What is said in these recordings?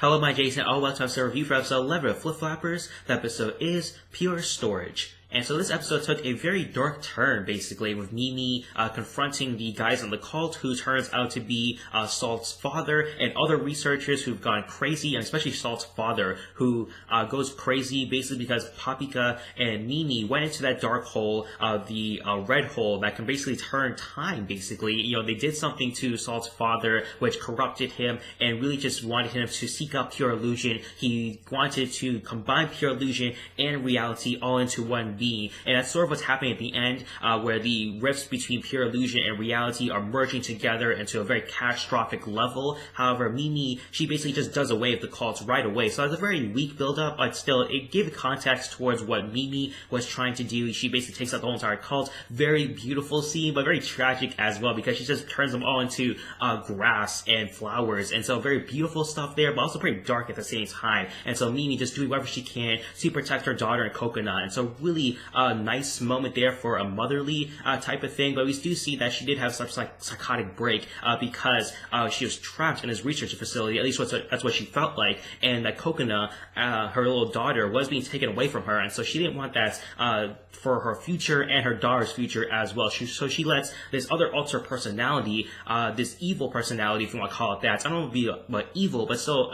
Hello, my Jason. All welcome to a review for episode 11 of Flip Flappers. The episode is Pure Storage. And so this episode took a very dark turn, basically, with Mimi confronting the guys in the cult, who turns out to be Salt's father and other researchers who've gone crazy, and especially Salt's father, who goes crazy basically because Paprika and Mimi went into that dark hole, the red hole that can basically turn time, basically. You know, they did something to Salt's father, which corrupted him and really just wanted him to seek out pure illusion. He wanted to combine pure illusion and reality all into one being, and that's sort of what's happening at the end, where the rifts between pure illusion and reality are merging together into a very catastrophic level. However, Mimi, she basically just does away with the cults right away, so it's a very weak build-up, but still, it gave context towards what Mimi was trying to do. She basically takes out the whole entire cult. Very beautiful scene, but very tragic as well, because she just turns them all into grass and flowers, and so very beautiful stuff there, but also pretty dark at the same time. And so Mimi just doing whatever she can to protect her daughter and Coconut, and so really a nice moment there for a motherly type of thing. But we do see that she did have such like psychotic break because she was trapped in this research facility. At least that's what she felt like, and that Coconut, her little daughter, was being taken away from her, and so she didn't want that for her future and her daughter's future as well. So she lets this other alter personality, this evil personality, if you want to call it that. I don't want to be about evil, but still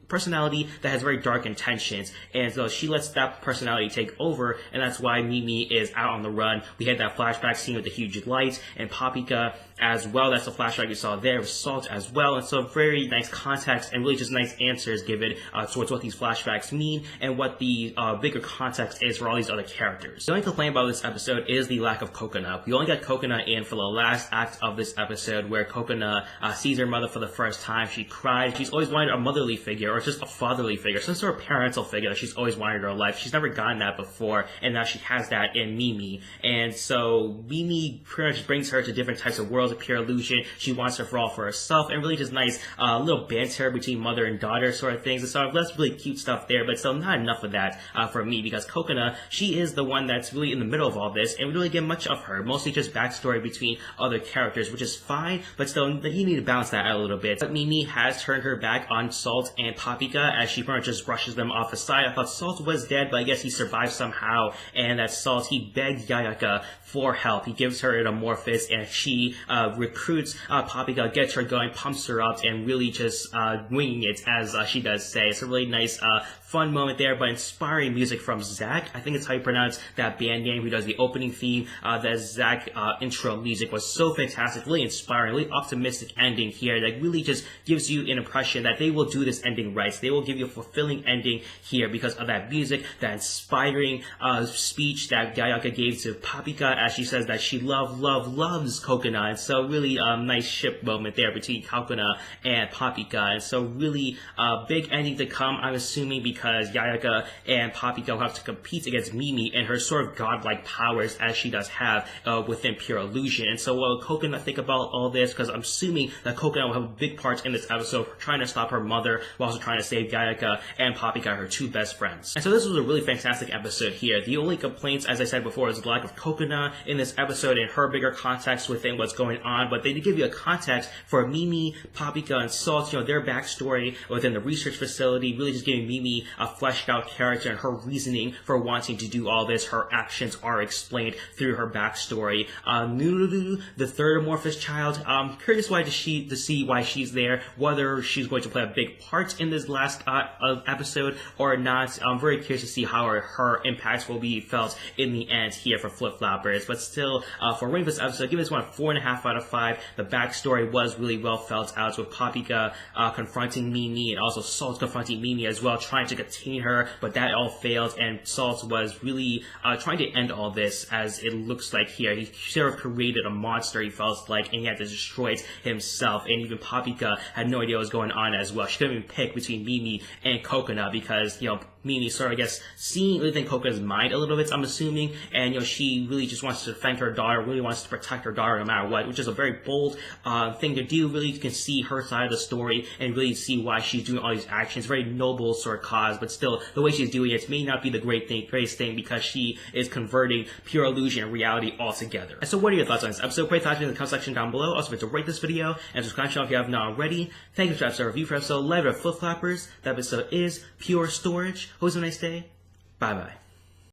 personality that has very dark intentions, and so she lets that personality take over, and that's why Mimi is out on the run. We had that flashback scene with the huge lights, and Paprika as well. That's the flashback you saw there with Salt as well, and so very nice context and really just nice answers given towards what these flashbacks mean and what the bigger context is for all these other characters. The only complaint about this episode is the lack of Coconut. We only got Coconut in for the last act of this episode, where Coconut sees her mother for the first time. She cries. She's always wanted a motherly figure, or just a fatherly figure, some sort of parental figure that she's always wanted in her life. She's never gotten that before, and now she has that in Mimi. And so Mimi pretty much brings her to different types of worlds of pure illusion. She wants her for all for herself, and really just nice little banter between mother and daughter sort of things. And so that's really cute stuff there, but still not enough of that for me, because Coconut, she is the one that's really in the middle of all this, and we don't really get much of her. Mostly just backstory between other characters, which is fine, but still you need to balance that out a little bit. But Mimi has turned her back on Salt and Paprika as she pretty much just brushes them off the side. I thought Salt was dead, but I guess he survived somehow, and that Salt, he begged Yayaka for help. He gives her an Amorphous, and she recruits Paprika, gets her going, pumps her up, and really just winging it, as she does say. It's a really nice fun moment there, but inspiring music from Zach. I think it's how you pronounce that band name who does the opening theme. That Zach intro music was so fantastic, really inspiring, really optimistic ending here that really just gives you an impression that they will do this ending right. They will give you a fulfilling ending here because of that music, that inspiring speech that Yayaka gave to Paprika as she says that she loves Coconut. And so really nice ship moment there between Coconut and Paprika. And so really big ending to come, I'm assuming, because Yayaka and Paprika will have to compete against Mimi and her sort of godlike powers as she does have within pure illusion. And so what will Coconut think about all this? Because I'm assuming that Coconut will have a big part in this episode for trying to stop her mother while also trying to save Yayaka and Paprika, her two best friends. And so this was a really fantastic episode here. The only complaints, as I said before, is the lack of Coconut in this episode and her bigger context within what's going on, but they did give you a context for Mimi, Paprika, and Salt, you know, their backstory within the research facility, really just giving Mimi a fleshed out character and her reasoning for wanting to do all this. Her actions are explained through her backstory. Nuru, the third Amorphous child, curious to see why she's there, whether she's going to play a big part in this last episode or not. I'm very curious to see how her impacts will be felt in the end here for Flip Flappers. But still, for rating this episode, give this one a 4.5 out of 5. The backstory was really well felt out, with Paprika confronting Mimi and also Salt confronting Mimi as well, trying to contain her, but that all failed, and Salt was really trying to end all this, as it looks like here. He sort of created a monster, he felt like, and he had to destroy it himself, and even Paprika had no idea what was going on as well. She couldn't even pick between Mimi and Coconut because, you know, Mimi sort of, I guess, seeing within Coco's mind a little bit, I'm assuming, and, you know, she really just wants to defend her daughter, really wants to protect her daughter no matter what, which is a very bold thing to do. Really, you can see her side of the story and really see why she's doing all these actions. Very noble sort of cause cause, but still, the way she's doing it may not be the greatest thing because she is converting pure illusion and reality altogether. And so what are your thoughts on this episode? Put your thoughts in the comment section down below. Also, remember to rate this video and subscribe to the channel if you have not already. Thank you for episode review for episode 11 of Flip Flappers. That episode is Pure Storage. Hope you have a nice day. Bye bye.